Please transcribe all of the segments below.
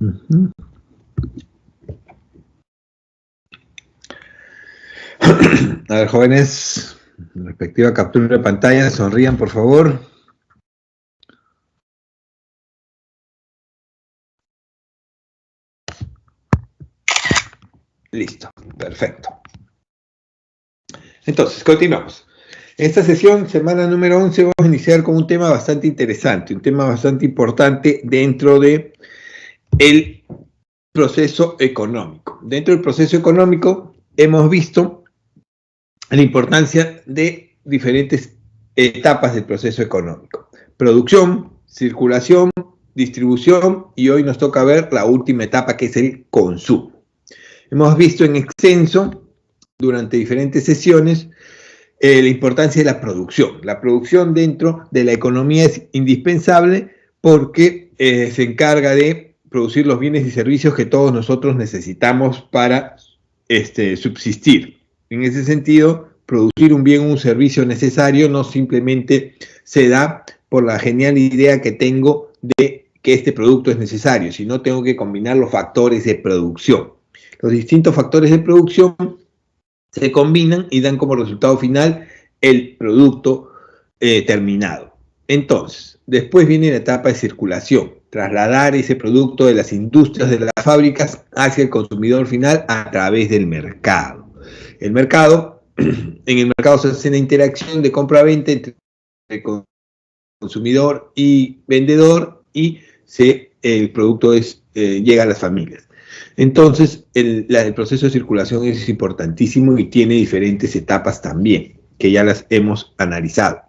Ujú. A ver, jóvenes, respectiva captura de pantalla, sonrían, por favor. Listo, perfecto. Entonces, continuamos. En esta sesión, semana número 11, vamos a iniciar con un tema bastante interesante, un tema bastante importante dentro de el proceso económico. Dentro del proceso económico hemos visto la importancia de diferentes etapas del proceso económico. Producción, circulación, distribución y hoy nos toca ver la última etapa que es el consumo. Hemos visto en extenso durante diferentes sesiones la importancia de la producción. La producción dentro de la economía es indispensable porque se encarga de producir los bienes y servicios que todos nosotros necesitamos para subsistir. En ese sentido, producir un bien o un servicio necesario no simplemente se da por la genial idea que tengo de que este producto es necesario, sino tengo que combinar los factores de producción. Los distintos factores de producción se combinan y dan como resultado final el producto terminado. Entonces, después viene la etapa de circulación, trasladar ese producto de las industrias, de las fábricas, hacia el consumidor final a través del mercado. El mercado, en el mercado se hace una interacción de compra-venta entre consumidor y vendedor y el producto llega a las familias. Entonces, el proceso de circulación es importantísimo y tiene diferentes etapas también, que ya las hemos analizado.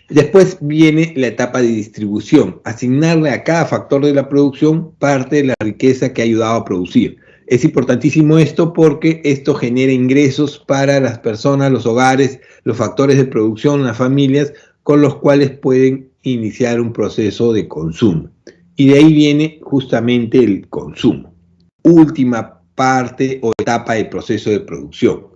Después viene la etapa de distribución, asignarle a cada factor de la producción parte de la riqueza que ha ayudado a producir. Es importantísimo esto porque esto genera ingresos para las personas, los hogares, los factores de producción, las familias, con los cuales pueden iniciar un proceso de consumo. Y de ahí viene justamente el consumo. Última parte o etapa del proceso de producción.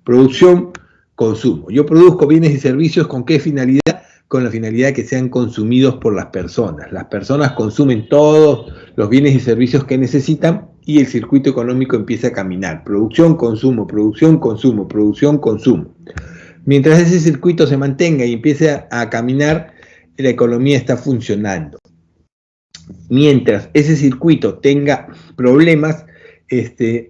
Producción, consumo. Yo produzco bienes y servicios ¿con qué finalidad? Con la finalidad de que sean consumidos por las personas. Las personas consumen todos los bienes y servicios que necesitan y el circuito económico empieza a caminar. Producción, consumo, producción, consumo, producción, consumo. Mientras ese circuito se mantenga y empiece a caminar, la economía está funcionando. Mientras ese circuito tenga problemas,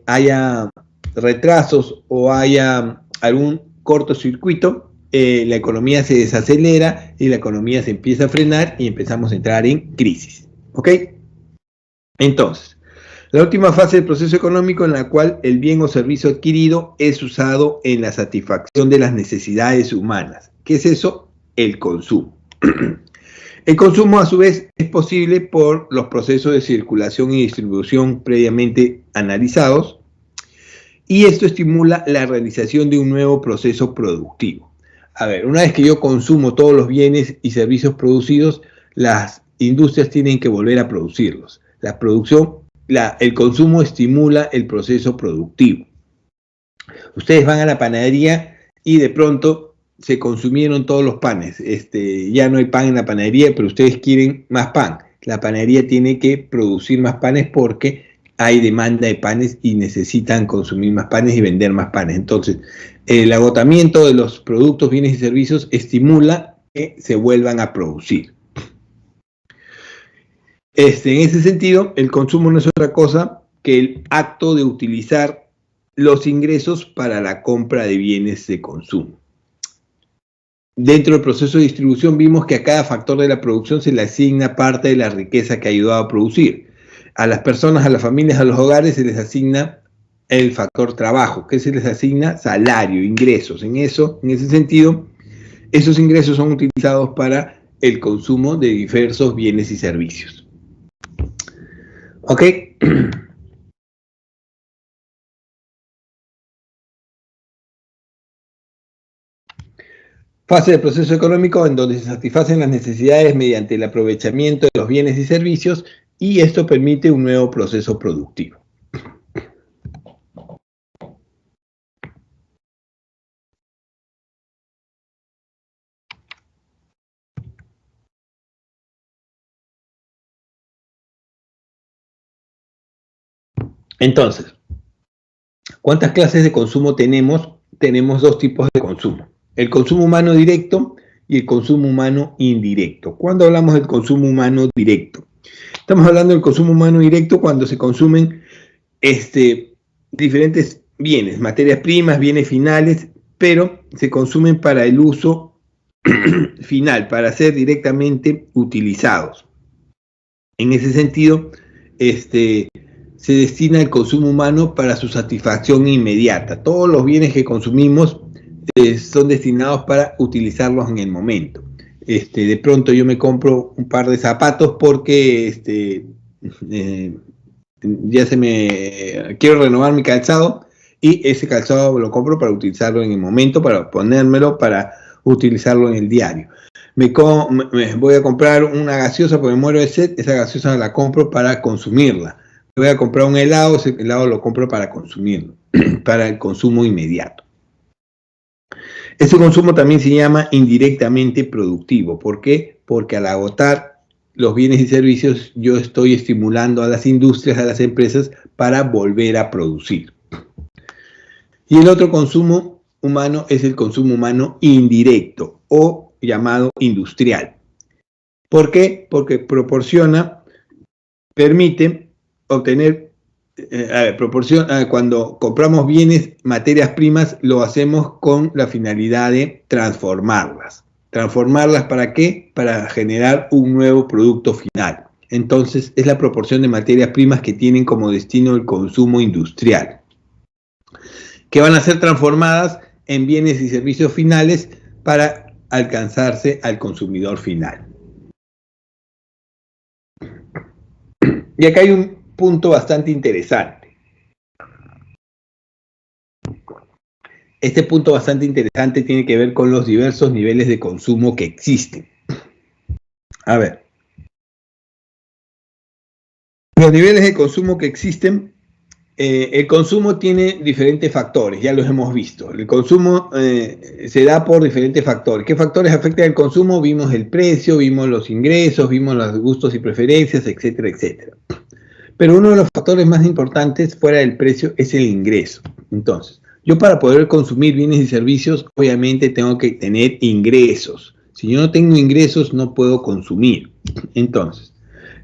haya retrasos o haya algún cortocircuito, la economía se desacelera y la economía se empieza a frenar y empezamos a entrar en crisis. ¿Ok? Entonces, la última fase del proceso económico en la cual el bien o servicio adquirido es usado en la satisfacción de las necesidades humanas. ¿Qué es eso? El consumo. El consumo, a su vez, es posible por los procesos de circulación y distribución previamente analizados, y esto estimula la realización de un nuevo proceso productivo. A ver, una vez que yo consumo todos los bienes y servicios producidos, las industrias tienen que volver a producirlos. El consumo estimula el proceso productivo. Ustedes van a la panadería y de pronto se consumieron todos los panes. Ya no hay pan en la panadería, pero ustedes quieren más pan. La panadería tiene que producir más panes porque hay demanda de panes y necesitan consumir más panes y vender más panes. Entonces, el agotamiento de los productos, bienes y servicios estimula que se vuelvan a producir. En ese sentido, el consumo no es otra cosa que el acto de utilizar los ingresos para la compra de bienes de consumo. Dentro del proceso de distribución vimos que a cada factor de la producción se le asigna parte de la riqueza que ha ayudado a producir. A las personas, a las familias, a los hogares se les asigna el factor trabajo, que se les asigna salario, ingresos. En ese sentido, esos ingresos son utilizados para el consumo de diversos bienes y servicios. ¿Ok? Fase del proceso económico en donde se satisfacen las necesidades mediante el aprovechamiento de los bienes y servicios y esto permite un nuevo proceso productivo. Entonces, ¿cuántas clases de consumo tenemos? Tenemos dos tipos de consumo. El consumo humano directo y el consumo humano indirecto. ¿Cuándo hablamos del consumo humano directo? Estamos hablando del consumo humano directo cuando se consumen diferentes bienes, materias primas, bienes finales, pero se consumen para el uso final, para ser directamente utilizados. En ese sentido, se destina el consumo humano para su satisfacción inmediata. Todos los bienes que consumimos son destinados para utilizarlos en el momento. De pronto yo me compro un par de zapatos porque quiero renovar mi calzado, y ese calzado lo compro para utilizarlo en el momento, para ponérmelo, para utilizarlo en el diario. Voy a comprar una gaseosa porque me muero de sed, esa gaseosa la compro para consumirla. Voy a comprar un helado, ese helado lo compro para consumirlo, para el consumo inmediato. Ese consumo también se llama indirectamente productivo. ¿Por qué? Porque al agotar los bienes y servicios, yo estoy estimulando a las industrias, a las empresas, para volver a producir. Y el otro consumo humano es el consumo humano indirecto o llamado industrial. ¿Por qué? Porque permite obtener, cuando compramos bienes, materias primas, lo hacemos con la finalidad de transformarlas. ¿Transformarlas para qué? Para generar un nuevo producto final. Entonces, es la proporción de materias primas que tienen como destino el consumo industrial, que van a ser transformadas en bienes y servicios finales para alcanzarse al consumidor final. Y acá hay un punto bastante interesante. Este punto bastante interesante tiene que ver con los diversos niveles de consumo que existen. A ver. Los niveles de consumo que existen, el consumo tiene diferentes factores, ya los hemos visto. El consumo se da por diferentes factores. ¿Qué factores afectan el consumo? Vimos el precio, vimos los ingresos, vimos los gustos y preferencias, etcétera, etcétera. Pero uno de los factores más importantes fuera del precio es el ingreso. Entonces, yo para poder consumir bienes y servicios, obviamente tengo que tener ingresos. Si yo no tengo ingresos, no puedo consumir. Entonces,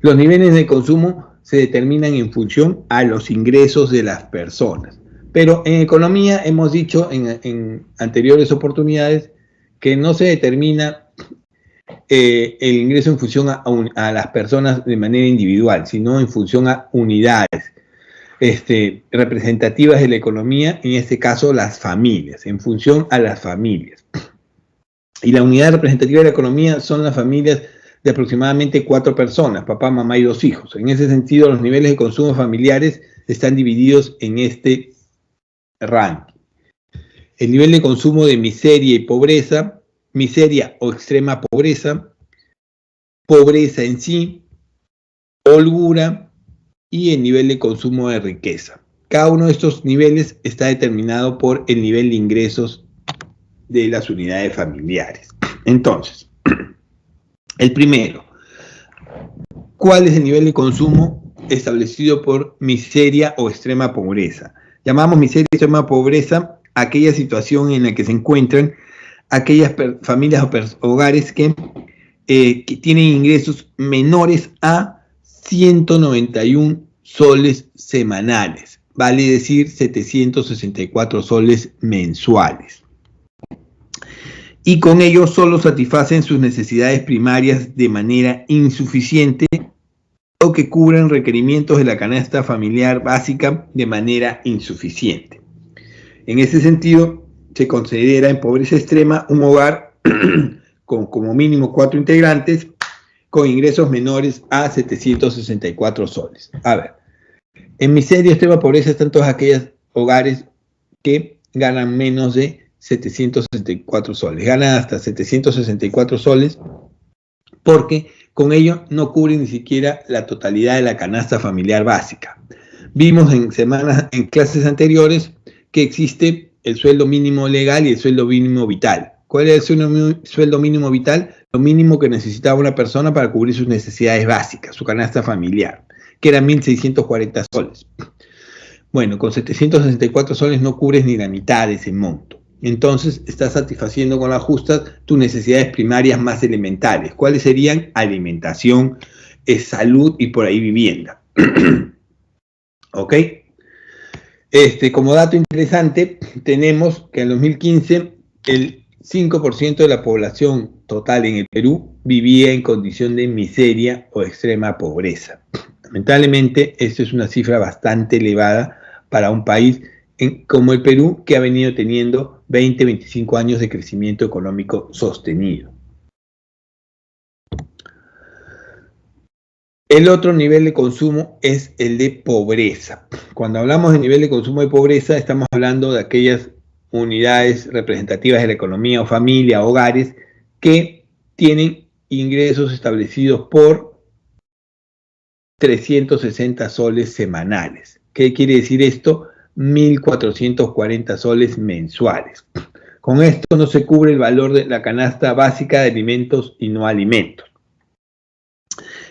los niveles de consumo se determinan en función a los ingresos de las personas. Pero en economía hemos dicho en anteriores oportunidades que no se determina el ingreso en función a las personas de manera individual, sino en función a unidades representativas de la economía, en este caso las familias, en función a las familias. Y la unidad representativa de la economía son las familias de aproximadamente 4 personas, papá, mamá y 2 hijos. En ese sentido, los niveles de consumo familiares están divididos en este ranking. El nivel de consumo de miseria y pobreza, miseria o extrema pobreza, pobreza en sí, holgura y el nivel de consumo de riqueza. Cada uno de estos niveles está determinado por el nivel de ingresos de las unidades familiares. Entonces, el primero, ¿cuál es el nivel de consumo establecido por miseria o extrema pobreza? Llamamos miseria y extrema pobreza aquella situación en la que se encuentran aquellas familias o hogares que tienen ingresos menores a 191 soles semanales, vale decir 764 soles mensuales. Y con ello solo satisfacen sus necesidades primarias de manera insuficiente o que cubren requerimientos de la canasta familiar básica de manera insuficiente. En ese sentido, se considera en pobreza extrema un hogar con como mínimo 4 integrantes con ingresos menores a 764 soles. A ver, en miseria, extrema pobreza están todos aquellos hogares que ganan menos de 764 soles. Ganan hasta 764 soles porque con ello no cubren ni siquiera la totalidad de la canasta familiar básica. Vimos en clases anteriores que existe el sueldo mínimo legal y el sueldo mínimo vital. ¿Cuál es el sueldo mínimo vital? Lo mínimo que necesitaba una persona para cubrir sus necesidades básicas, su canasta familiar, que era 1.640 soles. Bueno, con 764 soles no cubres ni la mitad de ese monto. Entonces, estás satisfaciendo con las justas tus necesidades primarias más elementales. ¿Cuáles serían? Alimentación, salud y por ahí vivienda. ¿Ok? Como dato interesante, tenemos que en 2015 el 5% de la población total en el Perú vivía en condición de miseria o extrema pobreza. Lamentablemente, esto es una cifra bastante elevada para un país como el Perú, que ha venido teniendo 20, 25 años de crecimiento económico sostenido. El otro nivel de consumo es el de pobreza. Cuando hablamos de nivel de consumo de pobreza, estamos hablando de aquellas unidades representativas de la economía o familia, hogares, que tienen ingresos establecidos por 360 soles semanales. ¿Qué quiere decir esto? 1.440 soles mensuales. Con esto no se cubre el valor de la canasta básica de alimentos y no alimentos.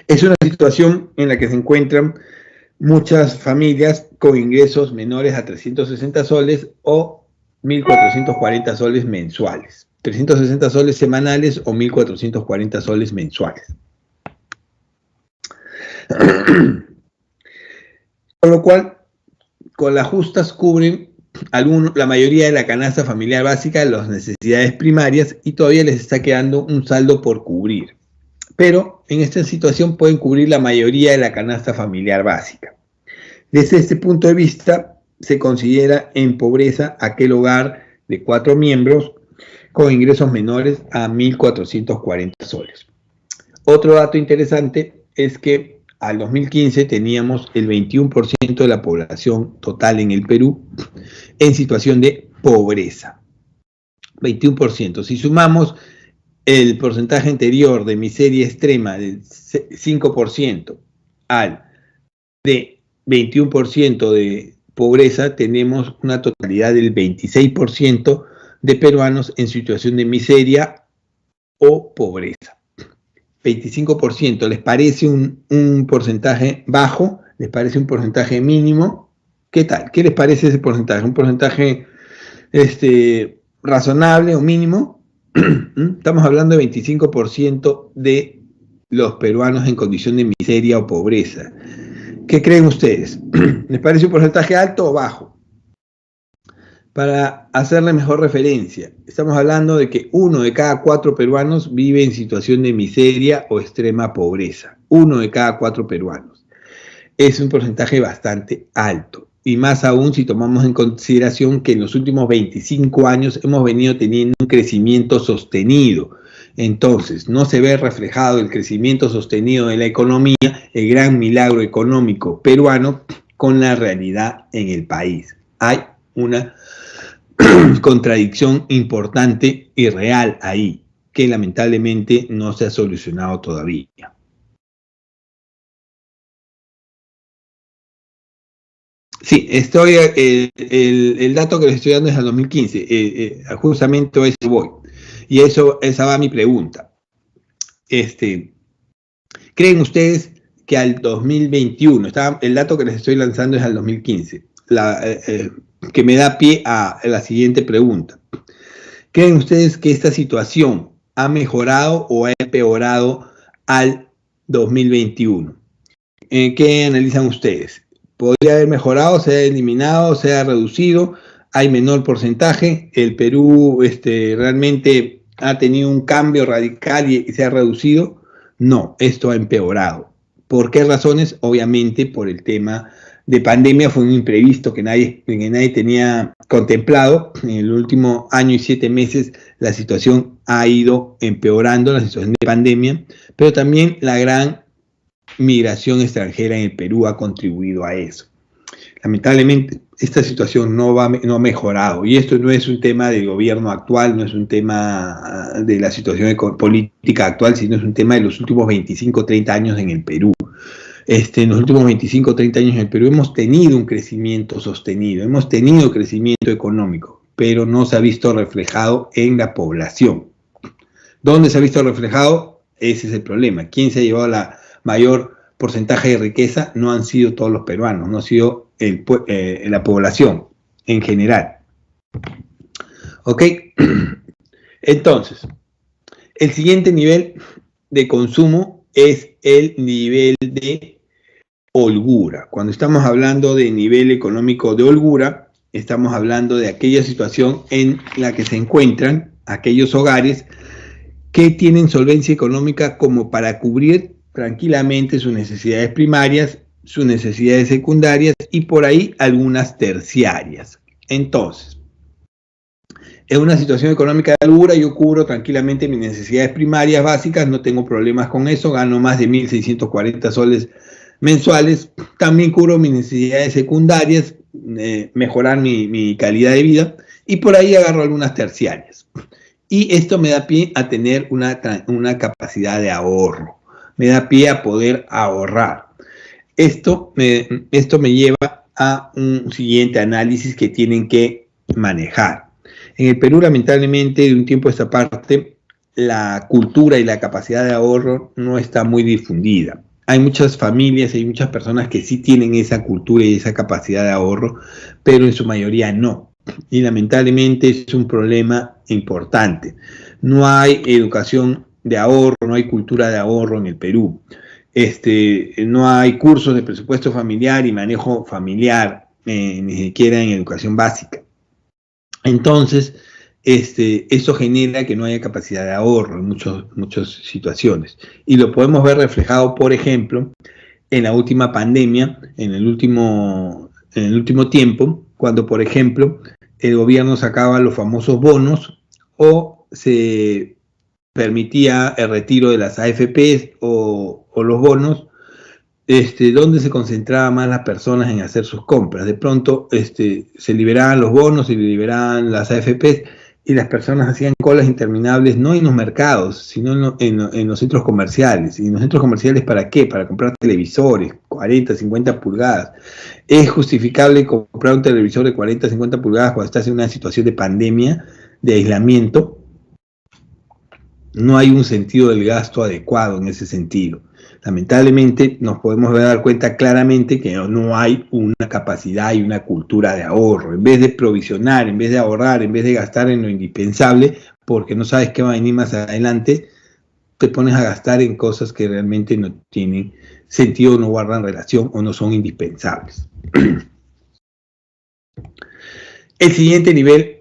Es una situación en la que se encuentran muchas familias con ingresos menores a 360 soles o 1.440 soles mensuales. 360 soles semanales o 1.440 soles mensuales. Con lo cual, con las justas cubren la mayoría de la canasta familiar básica, las necesidades primarias, y todavía les está quedando un saldo por cubrir. Pero en esta situación pueden cubrir la mayoría de la canasta familiar básica. Desde este punto de vista, se considera en pobreza aquel hogar de 4 miembros con ingresos menores a 1.440 soles. Otro dato interesante es que al 2015 teníamos el 21% de la población total en el Perú en situación de pobreza. 21%. Si sumamos el porcentaje anterior de miseria extrema del 5% al de 21% de pobreza, tenemos una totalidad del 26% de peruanos en situación de miseria o pobreza. 25%, ¿les parece un porcentaje bajo? ¿Les parece un porcentaje mínimo? ¿Qué tal? ¿Qué les parece ese porcentaje? ¿Un porcentaje razonable o mínimo? Estamos hablando de 25% de los peruanos en condición de miseria o pobreza. ¿Qué creen ustedes? ¿Les parece un porcentaje alto o bajo? Para hacerle mejor referencia, estamos hablando de que 1 de cada 4 peruanos vive en situación de miseria o extrema pobreza. 1 de cada 4 peruanos. Es un porcentaje bastante alto. Y más aún si tomamos en consideración que en los últimos 25 años hemos venido teniendo un crecimiento sostenido. Entonces, no se ve reflejado el crecimiento sostenido de la economía, el gran milagro económico peruano, con la realidad en el país. Hay una contradicción importante y real ahí, que lamentablemente no se ha solucionado todavía. Sí, el dato que les estoy dando es al 2015, justamente a eso voy. Y esa va mi pregunta. ¿Creen ustedes que al 2021, el dato que les estoy lanzando es al 2015, que me da pie a la siguiente pregunta? ¿Creen ustedes que esta situación ha mejorado o ha empeorado al 2021? ¿Qué analizan ustedes? ¿Podría haber mejorado, se ha eliminado, se ha reducido? ¿Hay menor porcentaje? ¿El Perú realmente ha tenido un cambio radical y se ha reducido? No, esto ha empeorado. ¿Por qué razones? Obviamente por el tema de pandemia, fue un imprevisto que nadie tenía contemplado. En el último año y 7 meses la situación ha ido empeorando, la situación de pandemia, pero también la gran migración extranjera en el Perú ha contribuido a eso. Lamentablemente, esta situación no ha mejorado, y esto no es un tema del gobierno actual, no es un tema de la situación política actual, sino es un tema de los últimos 25, 30 años en el Perú. En los últimos 25, 30 años en el Perú hemos tenido un crecimiento sostenido, hemos tenido crecimiento económico, pero no se ha visto reflejado en la población. ¿Dónde se ha visto reflejado? Ese es el problema. ¿Quién se ha llevado la mayor porcentaje de riqueza no han sido todos los peruanos, no ha sido la población en general. ¿Ok? Entonces, el siguiente nivel de consumo es el nivel de holgura. Cuando estamos hablando de nivel económico de holgura, estamos hablando de aquella situación en la que se encuentran aquellos hogares que tienen solvencia económica como para cubrir tranquilamente sus necesidades primarias, sus necesidades secundarias y por ahí algunas terciarias. Entonces, en una situación económica de holgura, yo cubro tranquilamente mis necesidades primarias básicas, no tengo problemas con eso, gano más de 1.640 soles mensuales, también cubro mis necesidades secundarias, mejorar mi calidad de vida, y por ahí agarro algunas terciarias. Y esto me da pie a tener una capacidad de ahorro, me da pie a poder ahorrar. Esto me lleva a un siguiente análisis que tienen que manejar. En el Perú, lamentablemente, de un tiempo a esta parte, la cultura y la capacidad de ahorro no está muy difundida. Hay muchas familias, hay muchas personas que sí tienen esa cultura y esa capacidad de ahorro, pero en su mayoría no. Y lamentablemente es un problema importante. No hay educación de ahorro, no hay cultura de ahorro en el Perú. No hay cursos de presupuesto familiar y manejo familiar, ni siquiera en educación básica. Entonces, eso genera que no haya capacidad de ahorro en muchas situaciones. Y lo podemos ver reflejado, por ejemplo, en la última pandemia, en el último tiempo, cuando, por ejemplo, el gobierno sacaba los famosos bonos o se permitía el retiro de las AFPs o los bonos, donde se concentraban más las personas en hacer sus compras. De pronto se liberaban los bonos, se liberaban las AFPs y las personas hacían colas interminables, no en los mercados, sino en los centros comerciales. ¿Y en los centros comerciales para qué? Para comprar televisores, 40, 50 pulgadas. ¿Es justificable comprar un televisor de 40, 50 pulgadas cuando estás en una situación de pandemia, de aislamiento? No hay un sentido del gasto adecuado en ese sentido. Lamentablemente nos podemos dar cuenta claramente que no hay una capacidad y una cultura de ahorro. En vez de provisionar, en vez de ahorrar, en vez de gastar en lo indispensable, porque no sabes qué va a venir más adelante, te pones a gastar en cosas que realmente no tienen sentido, no guardan relación o no son indispensables. El siguiente nivel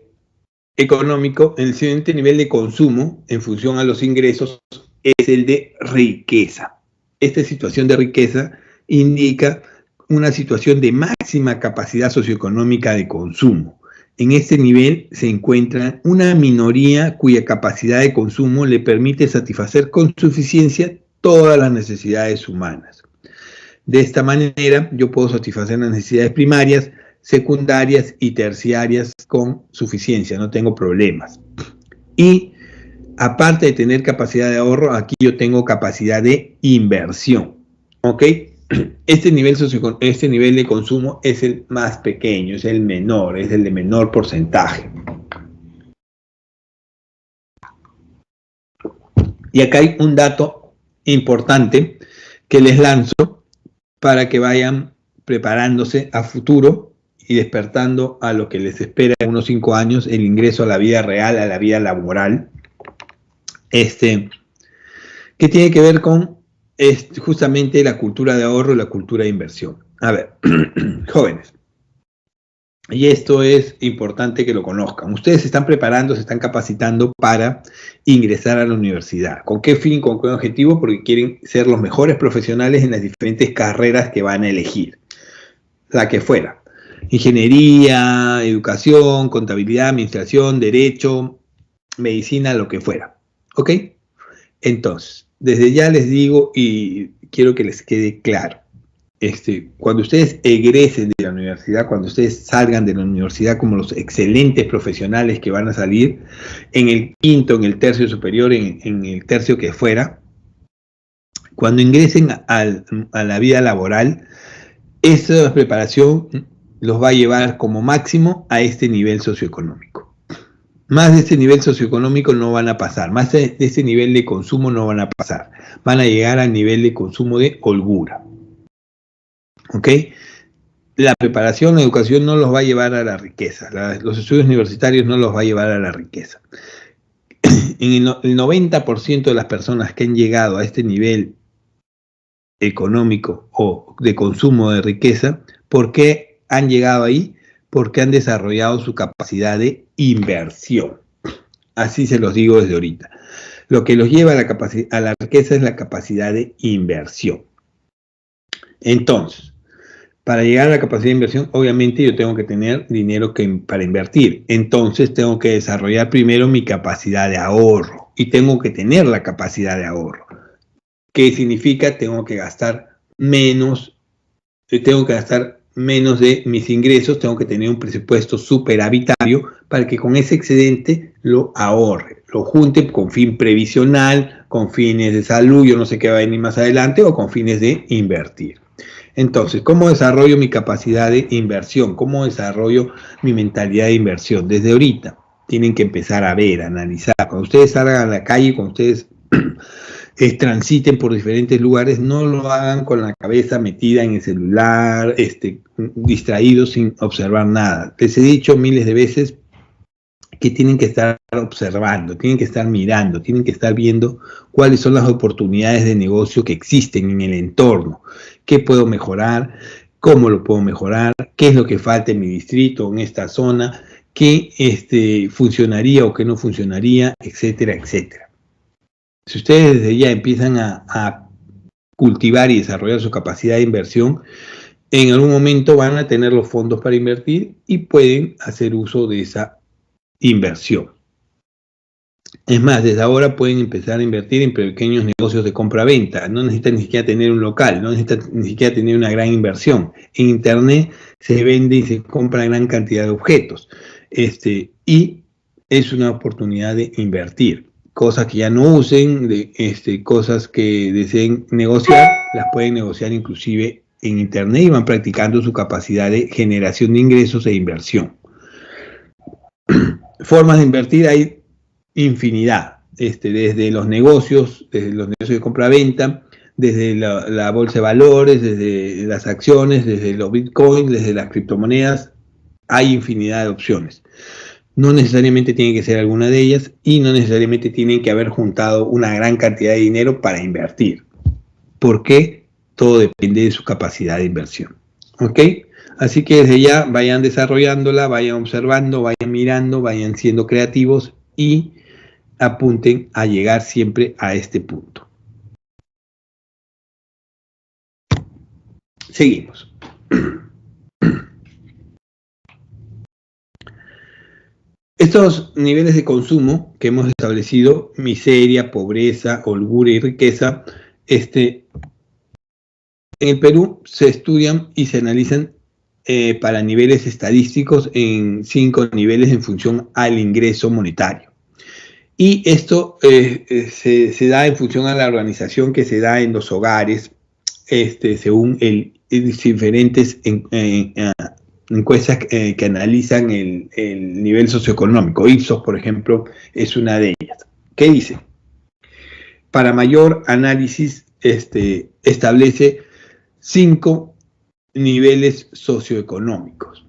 económico, el siguiente nivel de consumo en función a los ingresos es el de riqueza. Esta situación de riqueza indica una situación de máxima capacidad socioeconómica de consumo. En este nivel se encuentra una minoría cuya capacidad de consumo le permite satisfacer con suficiencia todas las necesidades humanas. De esta manera, yo puedo satisfacer las necesidades primarias, secundarias y terciarias con suficiencia, no tengo problemas. Y aparte de tener capacidad de ahorro, aquí yo tengo capacidad de inversión, ¿ok? Este nivel de consumo es el más pequeño, es el menor, es el de menor porcentaje. Y acá hay un dato importante que les lanzo para que vayan preparándose a futuro y despertando a lo que les espera en unos 5 años, el ingreso a la vida real, a la vida laboral. Que tiene que ver con justamente la cultura de ahorro y la cultura de inversión. A ver, jóvenes, y esto es importante que lo conozcan. Ustedes se están preparando, se están capacitando para ingresar a la universidad. ¿Con qué fin, con qué objetivo? Porque quieren ser los mejores profesionales en las diferentes carreras que van a elegir. La que fuera. Ingeniería, educación, contabilidad, administración, derecho, medicina, lo que fuera. ¿Ok? Entonces, desde ya les digo y quiero que les quede claro. Cuando ustedes egresen de la universidad, cuando ustedes salgan de la universidad como los excelentes profesionales que van a salir, en el quinto, en el tercio superior, en el tercio que fuera, cuando ingresen a la vida laboral, esa preparación los va a llevar como máximo a este nivel socioeconómico. Más de este nivel socioeconómico no van a pasar, más de este nivel de consumo no van a pasar, van a llegar al nivel de consumo de holgura. ¿Ok? La preparación, la educación no los va a llevar a la riqueza, los estudios universitarios no los va a llevar a la riqueza. En el 90% de las personas que han llegado a este nivel económico o de consumo de riqueza, ¿por qué han llegado ahí? Porque han desarrollado su capacidad de inversión. Así se los digo desde ahorita. Lo que los lleva a la riqueza es la capacidad de inversión. Entonces, para llegar a la capacidad de inversión, obviamente yo tengo que tener dinero para invertir. Entonces, tengo que desarrollar primero mi capacidad de ahorro. Y tengo que tener la capacidad de ahorro. ¿Qué significa? Tengo que gastar menos de mis ingresos, tengo que tener un presupuesto superavitario para que con ese excedente lo ahorre, lo junte con fin previsional, con fines de salud, yo no sé qué va a venir más adelante, o con fines de invertir. Entonces, ¿cómo desarrollo mi capacidad de inversión? ¿Cómo desarrollo mi mentalidad de inversión? Desde ahorita tienen que empezar a ver, a analizar. Cuando ustedes salgan a la calle, cuando ustedes transiten por diferentes lugares, no lo hagan con la cabeza metida en el celular, distraídos sin observar nada. Les he dicho miles de veces que tienen que estar observando, tienen que estar mirando, tienen que estar viendo cuáles son las oportunidades de negocio que existen en el entorno, qué puedo mejorar, cómo lo puedo mejorar, qué es lo que falta en mi distrito, en esta zona, qué funcionaría o qué no funcionaría, etcétera, etcétera. Si ustedes desde ya empiezan a cultivar y desarrollar su capacidad de inversión, en algún momento van a tener los fondos para invertir y pueden hacer uso de esa inversión. Es más, desde ahora pueden empezar a invertir en pequeños negocios de compra-venta. No necesitan ni siquiera tener un local, no necesitan ni siquiera tener una gran inversión. En Internet se vende y se compra gran cantidad de objetos. Y es una oportunidad de invertir. Cosas que ya no usen, cosas que deseen negociar, las pueden negociar inclusive en Internet y van practicando su capacidad de generación de ingresos e inversión. Formas de invertir hay infinidad, desde los negocios de compra-venta, desde la bolsa de valores, desde las acciones, desde los bitcoins, desde las criptomonedas, hay infinidad de opciones. No necesariamente tiene que ser alguna de ellas y no necesariamente tienen que haber juntado una gran cantidad de dinero para invertir. Porque todo depende de su capacidad de inversión. ¿Ok? Así que desde ya vayan desarrollándola, vayan observando, vayan mirando, vayan siendo creativos y apunten a llegar siempre a este punto. Seguimos. Estos niveles de consumo que hemos establecido, miseria, pobreza, holgura y riqueza, en el Perú se estudian y se analizan para niveles estadísticos en 5 niveles en función al ingreso monetario. Y esto se da en función a la organización que se da en los hogares, según diferentes encuestas que analizan el nivel socioeconómico. Ipsos, por ejemplo, es una de ellas. ¿Qué dice? Para mayor análisis, establece 5 niveles socioeconómicos.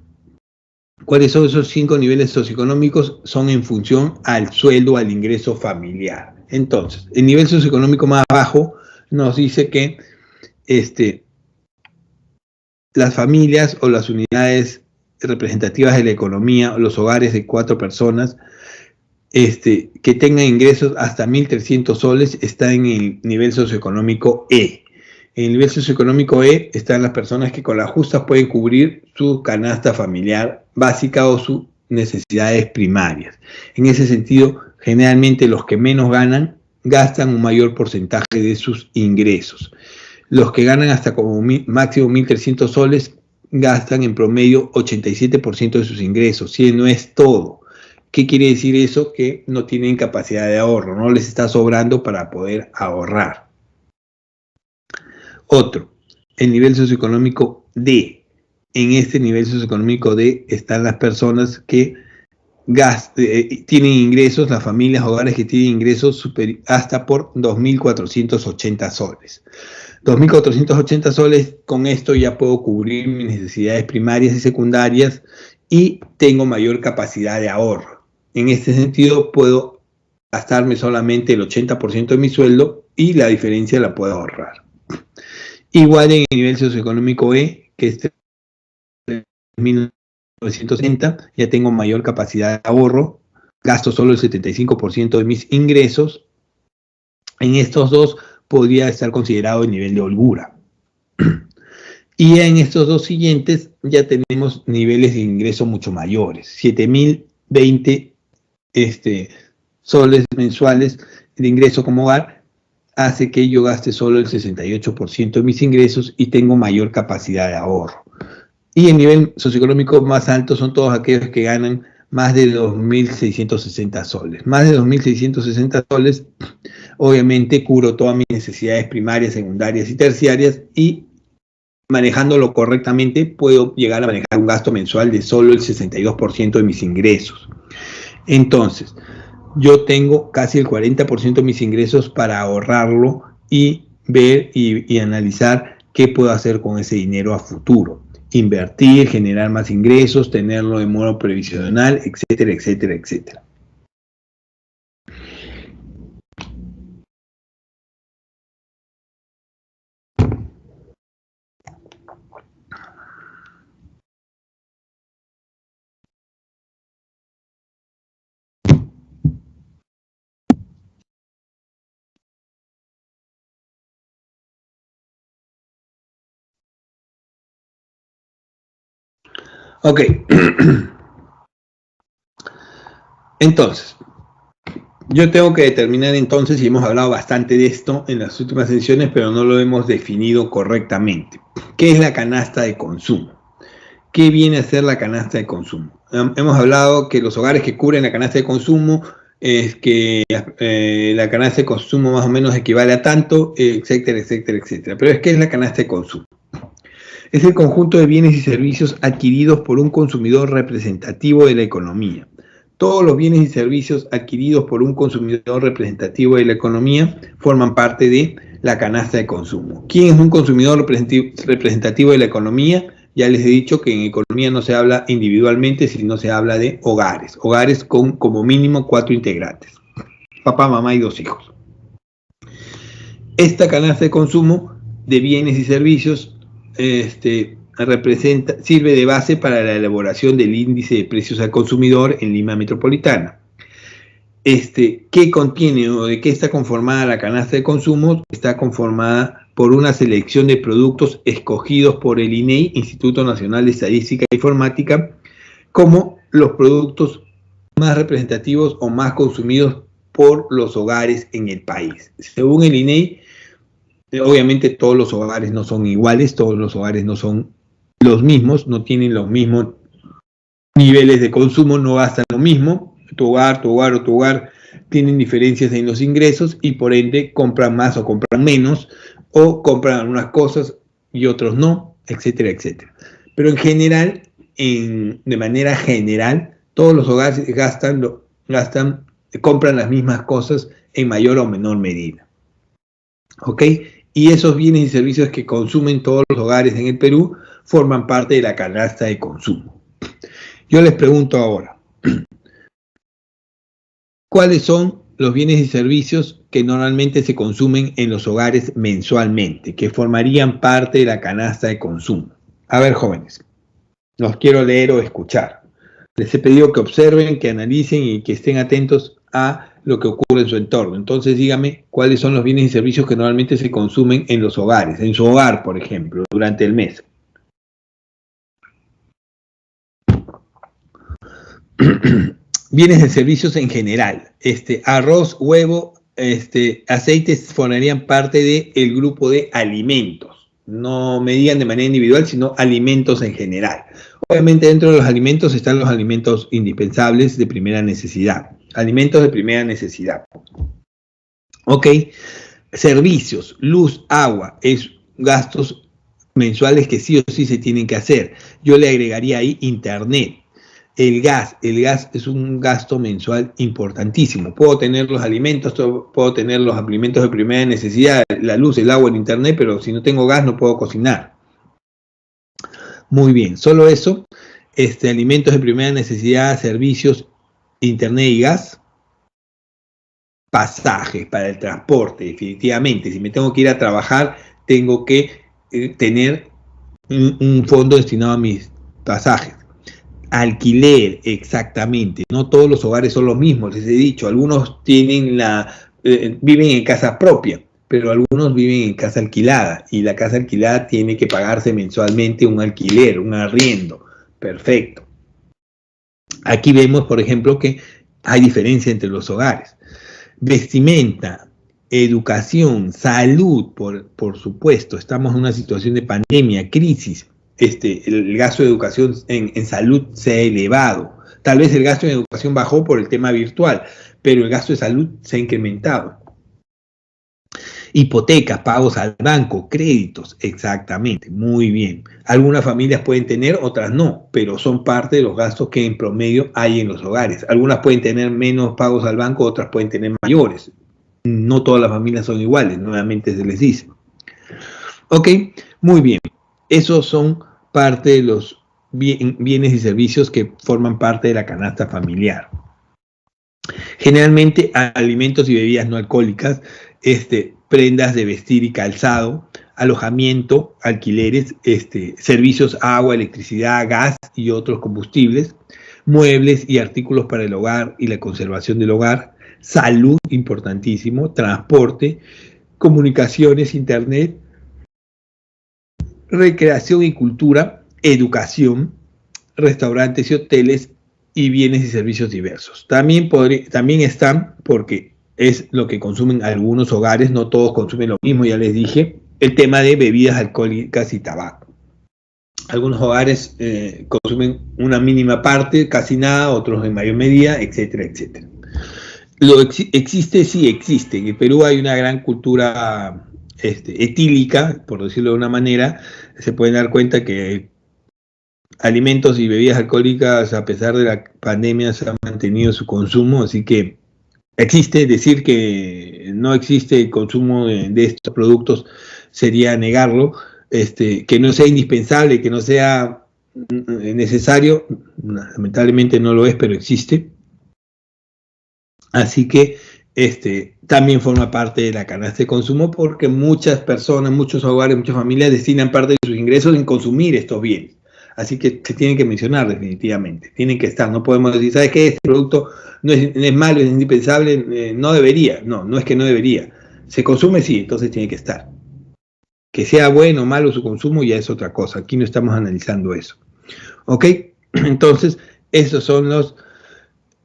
¿Cuáles son esos 5 niveles socioeconómicos? Son en función al sueldo, al ingreso familiar. Entonces, el nivel socioeconómico más bajo nos dice que las familias o las unidades representativas de la economía, o los hogares de 4 personas, que tengan ingresos hasta 1.300 soles, están en el nivel socioeconómico E. En el nivel socioeconómico E están las personas que con las justas pueden cubrir su canasta familiar básica o sus necesidades primarias. En ese sentido, generalmente los que menos ganan, gastan un mayor porcentaje de sus ingresos. Los que ganan hasta como máximo 1.300 soles gastan en promedio 87% de sus ingresos, si no es todo. ¿Qué quiere decir eso? Que no tienen capacidad de ahorro, no les está sobrando para poder ahorrar. Otro, el nivel socioeconómico D. En este nivel socioeconómico D están las personas que tienen ingresos, las familias, hogares que tienen ingresos hasta por 2.480 soles. 2.480 soles, con esto ya puedo cubrir mis necesidades primarias y secundarias y tengo mayor capacidad de ahorro. En este sentido, puedo gastarme solamente el 80% de mi sueldo y la diferencia la puedo ahorrar. Igual en el nivel socioeconómico E, que es 3.960, ya tengo mayor capacidad de ahorro, gasto solo el 75% de mis ingresos. En estos dos podría estar considerado el nivel de holgura. Y en estos dos siguientes ya tenemos niveles de ingreso mucho mayores, 7.020 soles mensuales de ingreso como hogar, hace que yo gaste solo el 68% de mis ingresos y tengo mayor capacidad de ahorro. Y el nivel socioeconómico más alto son todos aquellos que ganan más de 2.660 soles. Más de 2.660 soles, obviamente cubro todas mis necesidades primarias, secundarias y terciarias, y manejándolo correctamente puedo llegar a manejar un gasto mensual de solo el 62% de mis ingresos. Entonces, yo tengo casi el 40% de mis ingresos para ahorrarlo y ver y analizar qué puedo hacer con ese dinero a futuro. Invertir, generar más ingresos, tenerlo de modo previsional, etcétera, etcétera, etcétera. Ok. Entonces, yo tengo que determinar entonces, y hemos hablado bastante de esto en las últimas sesiones, pero no lo hemos definido correctamente. ¿Qué es la canasta de consumo? ¿Qué viene a ser la canasta de consumo? Hemos hablado que los hogares que cubren la canasta de consumo es que la canasta de consumo más o menos equivale a tanto, etcétera, etcétera, etcétera. Pero ¿qué es la canasta de consumo? Es el conjunto de bienes y servicios adquiridos por un consumidor representativo de la economía. Todos los bienes y servicios adquiridos por un consumidor representativo de la economía forman parte de la canasta de consumo. ¿Quién es un consumidor representativo de la economía? Ya les he dicho que en economía no se habla individualmente, sino se habla de hogares. Hogares con como mínimo 4 integrantes. Papá, mamá y 2 hijos. Esta canasta de consumo de bienes y servicios sirve de base para la elaboración del índice de precios al consumidor en Lima Metropolitana. ¿Qué contiene o de qué está conformada la canasta de consumo? Está conformada por una selección de productos escogidos por el INEI, Instituto Nacional de Estadística e Informática, como los productos más representativos o más consumidos por los hogares en el país. Según el INEI, obviamente todos los hogares no son iguales, todos los hogares no son los mismos, no tienen los mismos niveles de consumo, no gastan lo mismo. Tu hogar tienen diferencias en los ingresos y por ende compran más o compran menos, o compran algunas cosas y otros no, etcétera, etcétera. Pero en general, de manera general, todos los hogares compran las mismas cosas en mayor o menor medida. ¿Ok? Y esos bienes y servicios que consumen todos los hogares en el Perú forman parte de la canasta de consumo. Yo les pregunto ahora, ¿cuáles son los bienes y servicios que normalmente se consumen en los hogares mensualmente, que formarían parte de la canasta de consumo? A ver, jóvenes, los quiero leer o escuchar. Les he pedido que observen, que analicen y que estén atentos a lo que ocurre en su entorno. Entonces, dígame cuáles son los bienes y servicios que normalmente se consumen en los hogares, en su hogar, por ejemplo, durante el mes. Bienes y servicios en general. Arroz, huevo, aceites formarían parte del grupo de alimentos. No me digan de manera individual, sino alimentos en general. Obviamente dentro de los alimentos están los alimentos indispensables de primera necesidad. Alimentos de primera necesidad. Ok. Servicios, luz, agua, es gastos mensuales que sí o sí se tienen que hacer. Yo le agregaría ahí internet. El gas es un gasto mensual importantísimo. Puedo tener los alimentos, puedo tener los alimentos de primera necesidad, la luz, el agua, el internet, pero si no tengo gas no puedo cocinar. Muy bien, solo eso, alimentos de primera necesidad, servicios, internet y gas, pasajes para el transporte, definitivamente. Si me tengo que ir a trabajar, tengo que tener un fondo destinado a mis pasajes. Alquiler, exactamente. No todos los hogares son los mismos, les he dicho. Algunos tienen viven en casa propia, pero algunos viven en casa alquilada. Y la casa alquilada tiene que pagarse mensualmente un alquiler, un arriendo. Perfecto. Aquí vemos, por ejemplo, que hay diferencia entre los hogares. Vestimenta, educación, salud, por supuesto. Estamos en una situación de pandemia, crisis. El gasto de educación en salud se ha elevado. Tal vez el gasto en educación bajó por el tema virtual, pero el gasto de salud se ha incrementado. Hipotecas, pagos al banco, créditos, exactamente, muy bien. Algunas familias pueden tener, otras no, pero son parte de los gastos que en promedio hay en los hogares. Algunas pueden tener menos pagos al banco, otras pueden tener mayores. No todas las familias son iguales, nuevamente se les dice. Ok, muy bien. Esos son parte de los bienes y servicios que forman parte de la canasta familiar. Generalmente alimentos y bebidas no alcohólicas, prendas de vestir y calzado, alojamiento, alquileres, servicios, agua, electricidad, gas y otros combustibles, muebles y artículos para el hogar y la conservación del hogar, salud, importantísimo, transporte, comunicaciones, internet, recreación y cultura, educación, restaurantes y hoteles y bienes y servicios diversos. También están, porque es lo que consumen algunos hogares, no todos consumen lo mismo, ya les dije, el tema de bebidas alcohólicas y tabaco. Algunos hogares consumen una mínima parte, casi nada, otros en mayor medida, etcétera, etcétera. ¿Existe? Sí, existe. En el Perú hay una gran cultura etílica, por decirlo de una manera. Se pueden dar cuenta que alimentos y bebidas alcohólicas, a pesar de la pandemia, se ha mantenido su consumo, así que existe. Decir que no existe el consumo de estos productos sería negarlo. Que no sea indispensable, que no sea necesario, lamentablemente no lo es, pero existe. Así que también forma parte de la canasta de consumo, porque muchas personas, muchos hogares, muchas familias destinan parte de sus ingresos en consumir estos bienes. Así que se tienen que mencionar definitivamente, tienen que estar. No podemos decir, ¿sabes qué? Este producto no es malo, es indispensable, no debería. No, no es que no debería. Se consume, sí, entonces tiene que estar. Que sea bueno o malo su consumo ya es otra cosa. Aquí no estamos analizando eso. ¿Ok? Entonces, esos son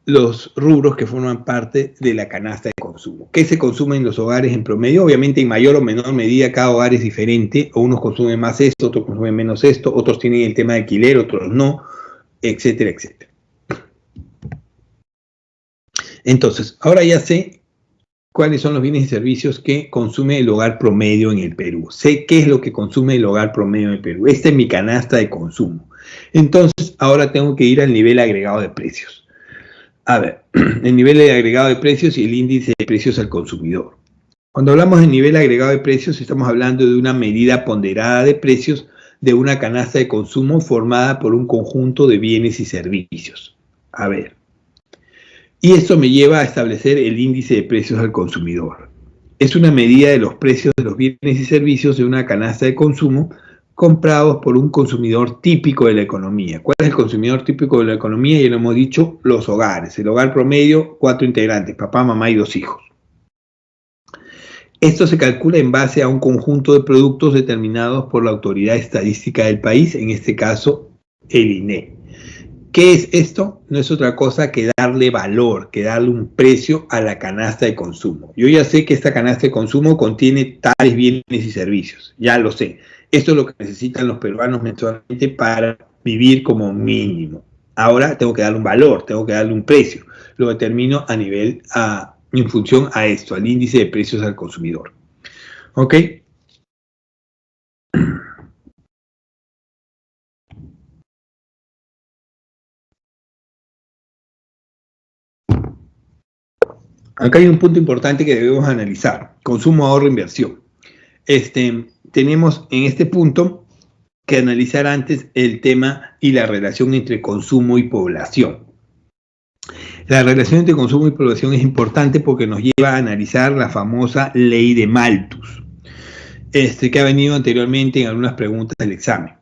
los rubros que forman parte de la canasta de consumo. ¿Qué se consume en los hogares en promedio? Obviamente en mayor o menor medida cada hogar es diferente, o unos consumen más esto, otros consumen menos esto, otros tienen el tema de alquiler, otros no, etcétera, etcétera. Entonces, ahora ya sé cuáles son los bienes y servicios que consume el hogar promedio en el Perú. Sé qué es lo que consume el hogar promedio en el Perú. Esta es mi canasta de consumo. Entonces, ahora tengo que ir al nivel agregado de precios. A ver, el nivel de agregado de precios y el índice de precios al consumidor. Cuando hablamos de nivel agregado de precios, estamos hablando de una medida ponderada de precios de una canasta de consumo formada por un conjunto de bienes y servicios. A ver, y esto me lleva a establecer el índice de precios al consumidor. Es una medida de los precios de los bienes y servicios de una canasta de consumo comprados por un consumidor típico de la economía. ¿Cuál es el consumidor típico de la economía? Ya lo hemos dicho, los hogares. El hogar promedio, 4 integrantes, papá, mamá y 2 hijos. Esto se calcula en base a un conjunto de productos determinados por la autoridad estadística del país, en este caso, el INE. ¿Qué es esto? No es otra cosa que darle valor, que darle un precio a la canasta de consumo. Yo ya sé que esta canasta de consumo contiene tales bienes y servicios, ya lo sé. Esto es lo que necesitan los peruanos mensualmente para vivir como mínimo. Ahora tengo que darle un valor, tengo que darle un precio. Lo determino en función a esto, al índice de precios al consumidor. ¿Ok? acá hay un punto importante que debemos analizar: consumo, ahorro, inversión. Tenemos en este punto que analizar antes el tema y la relación entre consumo y población. La relación entre consumo y población es importante porque nos lleva a analizar la famosa ley de Malthus, que ha venido anteriormente en algunas preguntas del examen.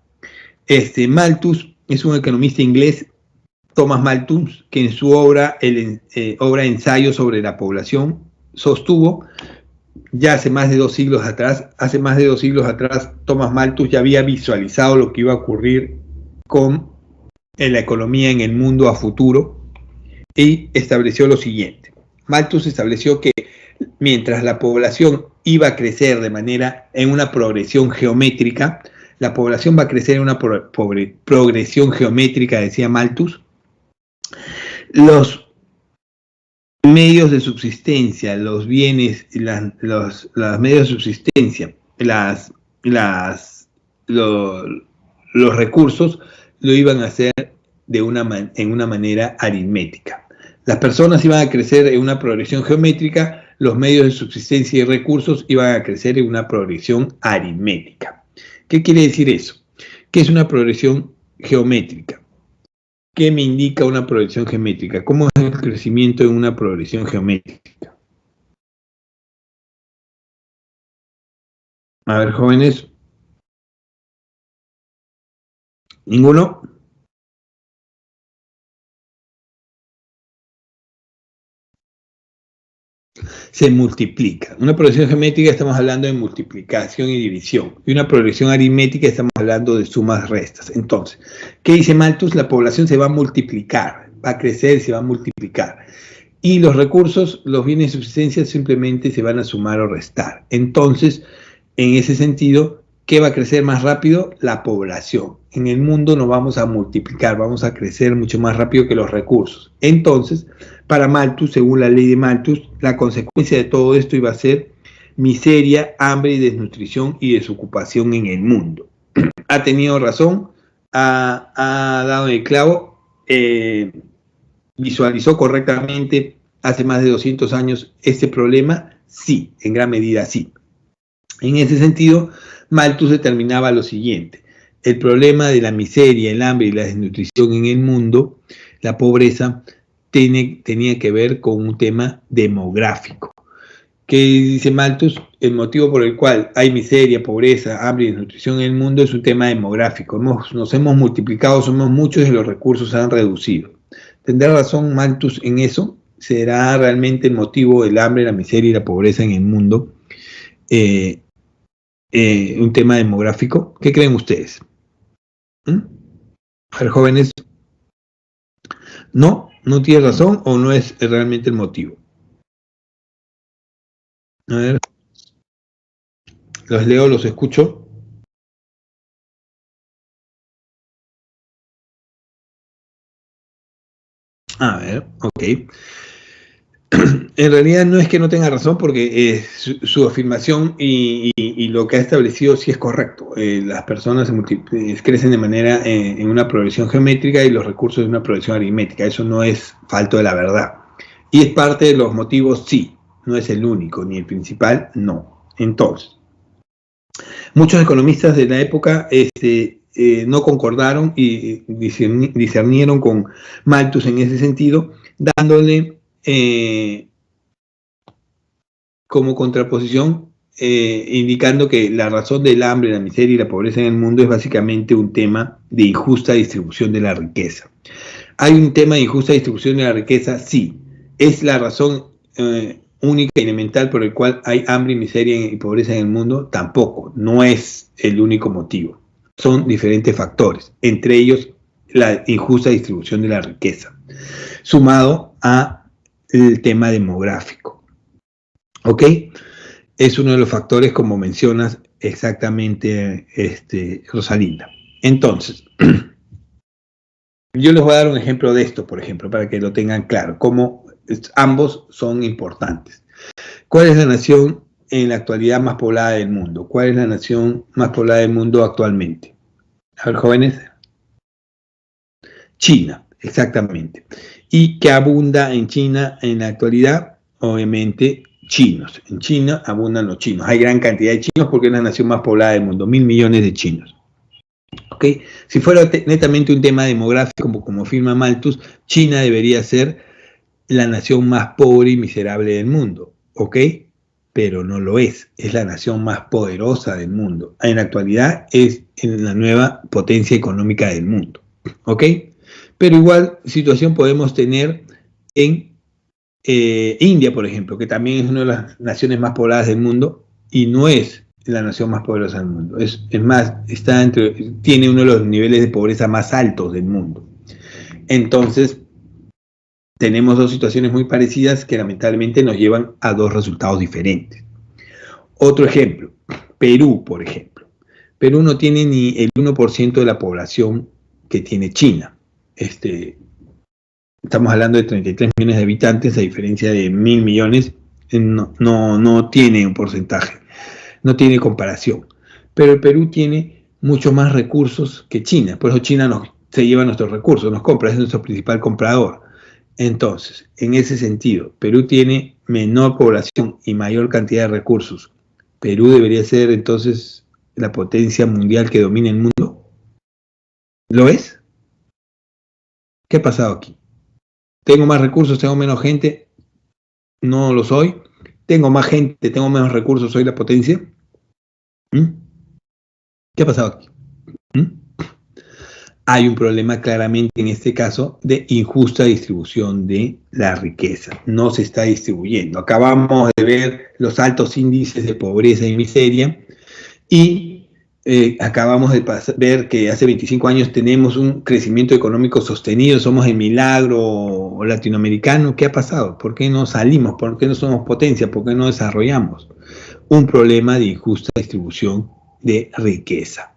Malthus es un economista inglés, Thomas Malthus, que en su obra Ensayo sobre la población sostuvo, ya hace más de 2 siglos atrás, Thomas Malthus ya había visualizado lo que iba a ocurrir con la economía en el mundo a futuro, y estableció lo siguiente. Malthus estableció que mientras la población iba a crecer en una progresión geométrica, la población va a crecer en una progresión geométrica, decía Malthus, los medios de subsistencia, los bienes, los medios de subsistencia, los recursos lo iban a hacer en una manera aritmética. Las personas iban a crecer en una progresión geométrica, los medios de subsistencia y recursos iban a crecer en una progresión aritmética. ¿Qué quiere decir eso? ¿Qué es una progresión geométrica? ¿Qué me indica una progresión geométrica? ¿Cómo es el crecimiento en una progresión geométrica? A ver, jóvenes. ¿Ninguno? Se multiplica. Una progresión geométrica estamos hablando de multiplicación y división. Y una progresión aritmética estamos hablando de sumas restas. Entonces, ¿qué dice Malthus? La población se va a multiplicar, va a crecer, se va a multiplicar. Y los recursos, los bienes de subsistencia simplemente se van a sumar o restar. Entonces, en ese sentido, ¿qué va a crecer más rápido? La población. En el mundo nos vamos a multiplicar, vamos a crecer mucho más rápido que los recursos. Entonces, para Malthus, según la ley de Malthus, la consecuencia de todo esto iba a ser miseria, hambre y desnutrición y desocupación en el mundo. ¿Ha tenido razón? ¿Ha dado el clavo? ¿Visualizó correctamente hace más de 200 años este problema? Sí, en gran medida sí. En ese sentido, Malthus determinaba lo siguiente: el problema de la miseria, el hambre y la desnutrición en el mundo, la pobreza, tenía que ver con un tema demográfico. ¿Qué dice Malthus? El motivo por el cual hay miseria, pobreza, hambre y desnutrición en el mundo es un tema demográfico. Nos hemos multiplicado, somos muchos y los recursos se han reducido. ¿Tendrá razón Malthus en eso? ¿Será realmente el motivo del hambre, la miseria y la pobreza en el mundo un tema demográfico? ¿Qué creen ustedes? A ver, jóvenes, ¿no tiene razón o no es realmente el motivo? A ver, los leo, los escucho. A ver, ok. En realidad no es que no tenga razón, porque su afirmación y lo que ha establecido sí es correcto. Las personas crecen de manera en una progresión geométrica y los recursos en una progresión aritmética. Eso no es falto de la verdad. Y es parte de los motivos, sí. No es el único, ni el principal, no. Entonces, muchos economistas de la época no concordaron y discernieron con Malthus en ese sentido, dándole como contraposición, indicando que la razón del hambre, la miseria y la pobreza en el mundo es básicamente un tema de injusta distribución de la riqueza. ¿Hay un tema de injusta distribución de la riqueza? Sí. ¿Es la razón única y elemental por el cual hay hambre, miseria y pobreza en el mundo? Tampoco. No es el único motivo. Son diferentes factores, entre ellos la injusta distribución de la riqueza, sumado a el tema demográfico. ¿Ok? Es uno de los factores, como mencionas exactamente, Rosalinda. Entonces, yo les voy a dar un ejemplo de esto, por ejemplo, para que lo tengan claro, cómo ambos son importantes. ¿Cuál es la nación en la actualidad más poblada del mundo? ¿Cuál es la nación más poblada del mundo actualmente? A ver, jóvenes. China, exactamente. ¿Y qué abunda en China en la actualidad? obviamente, chinos. En China abundan los chinos. Hay gran cantidad de chinos porque es la nación más poblada del mundo, 1.000 millones de chinos. ¿Okay? Si fuera netamente un tema demográfico, como afirma Malthus, China debería ser la nación más pobre y miserable del mundo, ¿ok? Pero no lo es la nación más poderosa del mundo. En la actualidad es la nueva potencia económica del mundo, ¿ok? Pero igual situación podemos tener en India, por ejemplo, que también es una de las naciones más pobladas del mundo y no es la nación más poderosa del mundo. Es más, tiene uno de los niveles de pobreza más altos del mundo. Entonces, tenemos dos situaciones muy parecidas que lamentablemente nos llevan a dos resultados diferentes. Otro ejemplo, Perú, por ejemplo. Perú no tiene ni el 1% de la población que tiene China. Estamos hablando de 33 millones de habitantes, a diferencia de 1.000 millones, no tiene un porcentaje, no tiene comparación. Pero el Perú tiene mucho más recursos que China, por eso China se lleva nuestros recursos, nos compra, es nuestro principal comprador. Entonces, en ese sentido, Perú tiene menor población y mayor cantidad de recursos. ¿Perú debería ser entonces la potencia mundial que domina el mundo? ¿Lo es? ¿Qué ha pasado aquí? ¿Tengo más recursos, tengo menos gente? No lo soy. ¿Tengo más gente, tengo menos recursos, soy la potencia? ¿Qué ha pasado aquí? Hay un problema claramente en este caso de injusta distribución de la riqueza. No se está distribuyendo. Acabamos de ver los altos índices de pobreza y miseria y acabamos de ver que hace 25 años tenemos un crecimiento económico sostenido, somos el milagro latinoamericano. ¿Qué ha pasado? ¿Por qué no salimos? ¿Por qué no somos potencia? ¿Por qué no desarrollamos? Un problema de injusta distribución de riqueza.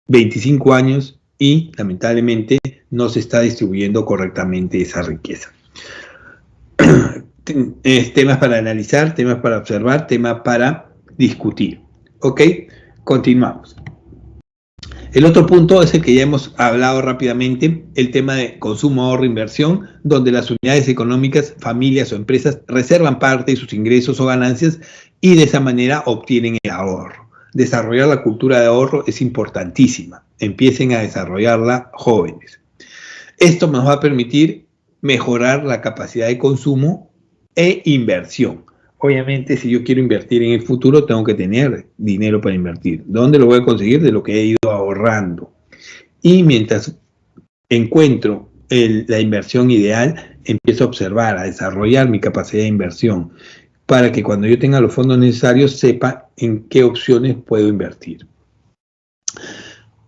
25 años y lamentablemente no se está distribuyendo correctamente esa riqueza. Temas para analizar, temas para observar, temas para discutir. ¿Ok? Continuamos. El otro punto es el que ya hemos hablado rápidamente, el tema de consumo, ahorro, inversión, donde las unidades económicas, familias o empresas reservan parte de sus ingresos o ganancias y de esa manera obtienen el ahorro. Desarrollar la cultura de ahorro es importantísima. Empiecen a desarrollarla jóvenes. Esto nos va a permitir mejorar la capacidad de consumo e inversión. Obviamente, si yo quiero invertir en el futuro, tengo que tener dinero para invertir. ¿Dónde lo voy a conseguir? De lo que he ido ahorrando. Y mientras encuentro la inversión ideal, empiezo a observar, a desarrollar mi capacidad de inversión, para que cuando yo tenga los fondos necesarios, sepa en qué opciones puedo invertir.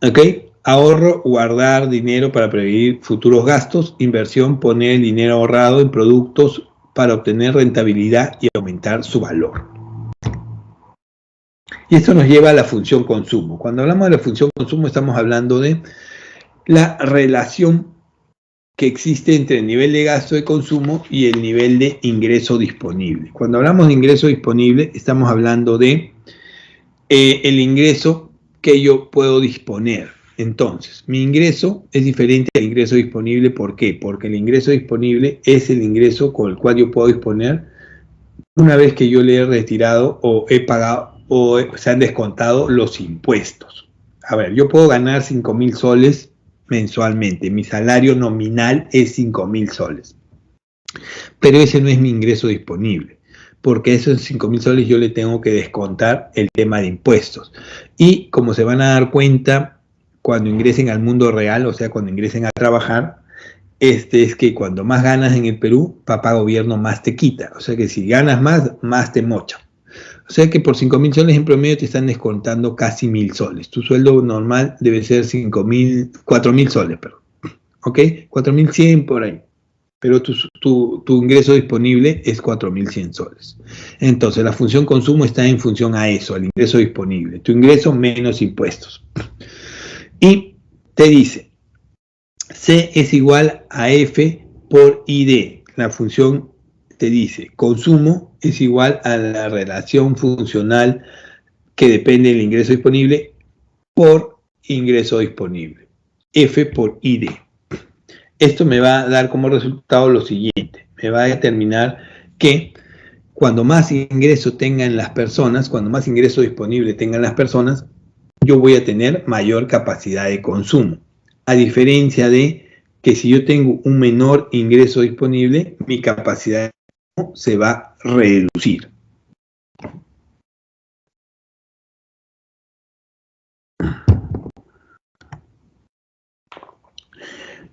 ¿Ok? Ahorro, guardar dinero para prevenir futuros gastos. Inversión, poner el dinero ahorrado en productos para obtener rentabilidad y aumentar su valor. Y esto nos lleva a la función consumo. Cuando hablamos de la función consumo, estamos hablando de la relación que existe entre el nivel de gasto de consumo y el nivel de ingreso disponible. Cuando hablamos de ingreso disponible, estamos hablando de el ingreso que yo puedo disponer. Entonces, mi ingreso es diferente al ingreso disponible. ¿Por qué? Porque el ingreso disponible es el ingreso con el cual yo puedo disponer una vez que yo le he retirado o he pagado o se han descontado los impuestos. A ver, yo puedo ganar 5.000 soles mensualmente. Mi salario nominal es 5.000 soles. Pero ese no es mi ingreso disponible, porque esos 5.000 soles yo le tengo que descontar el tema de impuestos. Y como se van a dar cuenta cuando ingresen al mundo real, o sea, cuando ingresen a trabajar, es que cuando más ganas en el Perú, papá gobierno más te quita. O sea que si ganas más, más te mocha. O sea que por 5.000 soles en promedio te están descontando casi 1.000 soles. Tu sueldo normal debe ser 4.000 soles, perdón. ¿Ok? 4.100 por ahí. Pero tu ingreso disponible es 4.100 soles. Entonces, la función consumo está en función a eso, al ingreso disponible. Tu ingreso menos impuestos. Y te dice, C es igual a F por ID. La función te dice, consumo es igual a la relación funcional que depende del ingreso disponible por ingreso disponible. F por ID. Esto me va a dar como resultado lo siguiente. Me va a determinar que cuando más ingreso tengan las personas, cuando más ingreso disponible tengan las personas, yo voy a tener mayor capacidad de consumo. A diferencia de que si yo tengo un menor ingreso disponible, mi capacidad de consumo se va a reducir.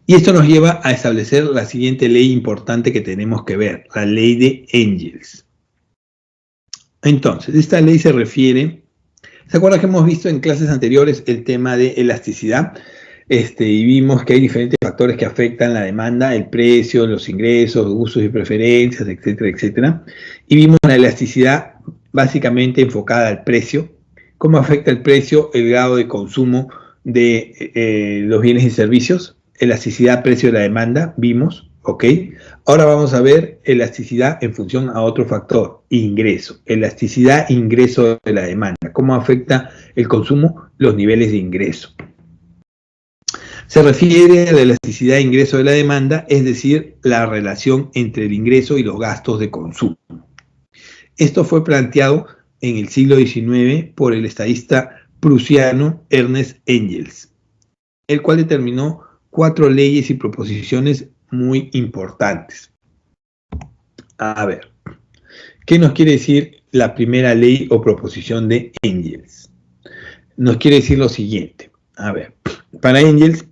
Y esto nos lleva a establecer la siguiente ley importante que tenemos que ver, la ley de Engels. Entonces, esta ley se refiere, ¿se acuerdan que hemos visto en clases anteriores el tema de elasticidad? Y vimos que hay diferentes factores que afectan la demanda, el precio, los ingresos, gustos y preferencias, etcétera, etcétera. Y vimos la elasticidad básicamente enfocada al precio, cómo afecta el precio, el grado de consumo de los bienes y servicios, elasticidad, precio de la demanda, vimos, ¿ok? Ahora vamos a ver elasticidad en función a otro factor, ingreso. Elasticidad, ingreso de la demanda. ¿Cómo afecta el consumo? Los niveles de ingreso. Se refiere a la elasticidad de ingreso de la demanda, es decir, la relación entre el ingreso y los gastos de consumo. Esto fue planteado en el siglo XIX por el estadista prusiano Ernest Engels, el cual determinó 4 leyes y proposiciones muy importantes. A ver, ¿qué nos quiere decir la primera ley o proposición de Engels? Nos quiere decir lo siguiente. A ver, para Engels,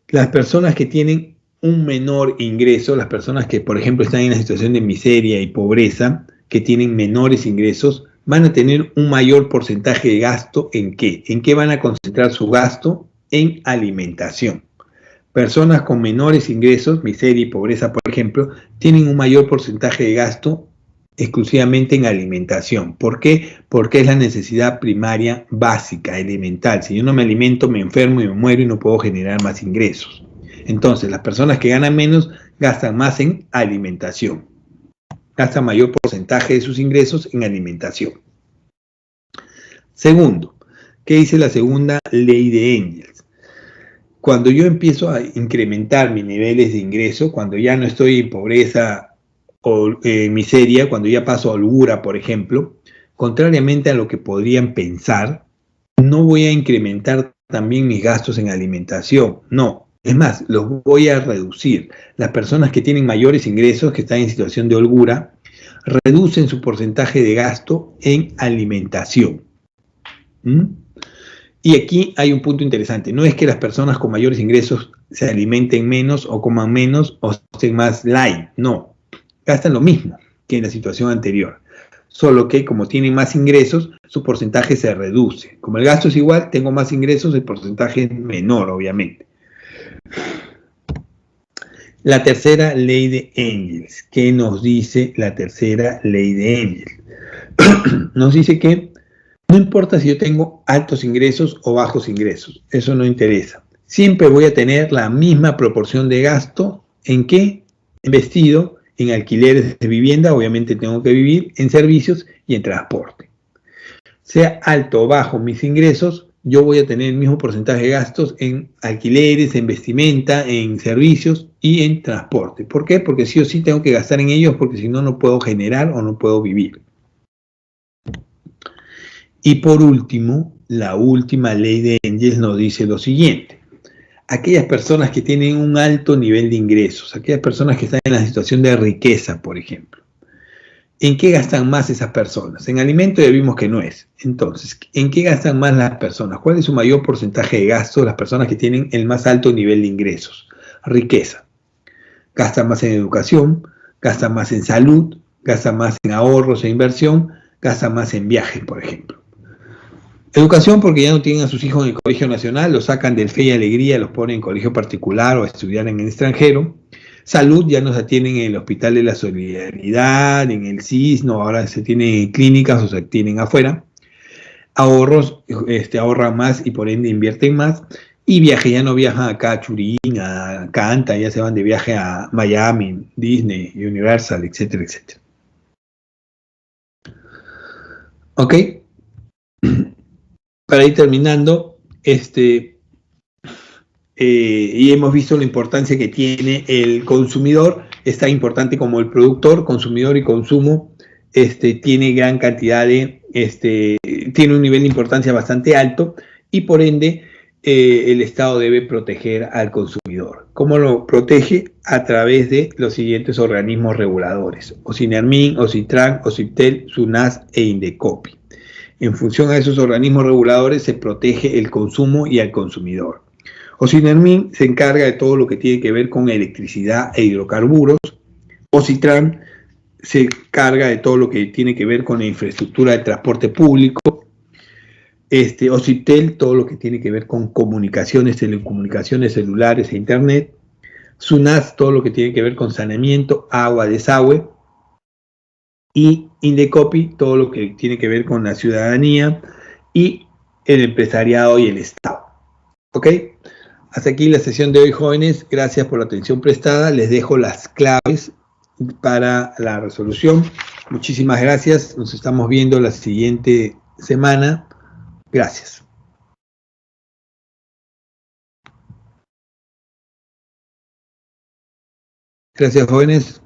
las personas que tienen un menor ingreso, las personas que, por ejemplo, están en una situación de miseria y pobreza, que tienen menores ingresos, van a tener un mayor porcentaje de gasto ¿en qué? ¿En qué van a concentrar su gasto? En alimentación. Personas con menores ingresos, miseria y pobreza, por ejemplo, tienen un mayor porcentaje de gasto exclusivamente en alimentación. ¿Por qué? Porque es la necesidad primaria básica, elemental. Si yo no me alimento, me enfermo y me muero y no puedo generar más ingresos. Entonces, las personas que ganan menos gastan más en alimentación. Gastan mayor porcentaje de sus ingresos en alimentación. Segundo, ¿qué dice la segunda ley de Engels? Cuando yo empiezo a incrementar mis niveles de ingreso, cuando ya no estoy en pobreza o miseria, cuando ya paso a holgura, por ejemplo, contrariamente a lo que podrían pensar, no voy a incrementar también mis gastos en alimentación, no. Es más, los voy a reducir. Las personas que tienen mayores ingresos, que están en situación de holgura, reducen su porcentaje de gasto en alimentación. Y aquí hay un punto interesante. No es que las personas con mayores ingresos se alimenten menos o coman menos o estén más light. No. Gastan lo mismo que en la situación anterior. Solo que como tienen más ingresos, su porcentaje se reduce. Como el gasto es igual, tengo más ingresos, el porcentaje es menor, obviamente. La tercera ley de Engels. ¿Qué nos dice la tercera ley de Engels? Nos dice que no importa si yo tengo altos ingresos o bajos ingresos, eso no interesa. Siempre voy a tener la misma proporción de gasto. ¿En qué? En vestido, en alquileres de vivienda, obviamente tengo que vivir, en servicios y en transporte. Sea alto o bajo mis ingresos, yo voy a tener el mismo porcentaje de gastos en alquileres, en vestimenta, en servicios y en transporte. ¿Por qué? Porque sí o sí tengo que gastar en ellos, porque si no, no puedo generar o no puedo vivir. Y por último, la última ley de Engels nos dice lo siguiente. Aquellas personas que tienen un alto nivel de ingresos, aquellas personas que están en la situación de riqueza, por ejemplo, ¿en qué gastan más esas personas? En alimento ya vimos que no es. Entonces, ¿en qué gastan más las personas? ¿Cuál es su mayor porcentaje de gasto? Las personas que tienen el más alto nivel de ingresos. Riqueza. Gastan más en educación, gastan más en salud, gastan más en ahorros e inversión, gastan más en viajes, por ejemplo. Educación porque ya no tienen a sus hijos en el colegio nacional, los sacan del Fe y Alegría, los ponen en colegio particular o a estudiar en el extranjero. Salud, ya no se atienen en el Hospital de la Solidaridad, en el CIS, no, ahora se tienen en clínicas o se tienen afuera. Ahorros, ahorran más y por ende invierten más. Y viaje, ya no viajan acá a Churín, a Canta, ya se van de viaje a Miami, Disney, Universal, etcétera, etcétera. ¿Ok? Para ir terminando, y hemos visto la importancia que tiene el consumidor, es tan importante como el productor, consumidor y consumo, tiene gran cantidad de, tiene un nivel de importancia bastante alto y por ende el Estado debe proteger al consumidor. ¿Cómo lo protege? A través de los siguientes organismos reguladores: OCINERMIN, OCITRAN, OCIPTEL, SUNAS e INDECOPI. En función a esos organismos reguladores se protege el consumo y al consumidor. OCINERMIN se encarga de todo lo que tiene que ver con electricidad e hidrocarburos. OCITRAN se encarga de todo lo que tiene que ver con la infraestructura de transporte público. OCIPTEL, todo lo que tiene que ver con comunicaciones, telecomunicaciones, celulares e internet. SUNAS, todo lo que tiene que ver con saneamiento, agua, desagüe. Y INDECOPI, todo lo que tiene que ver con la ciudadanía y el empresariado y el Estado. ¿Ok? Hasta aquí la sesión de hoy, jóvenes. Gracias por la atención prestada. Les dejo las claves para la resolución. Muchísimas gracias. Nos estamos viendo la siguiente semana. Gracias. Gracias, jóvenes.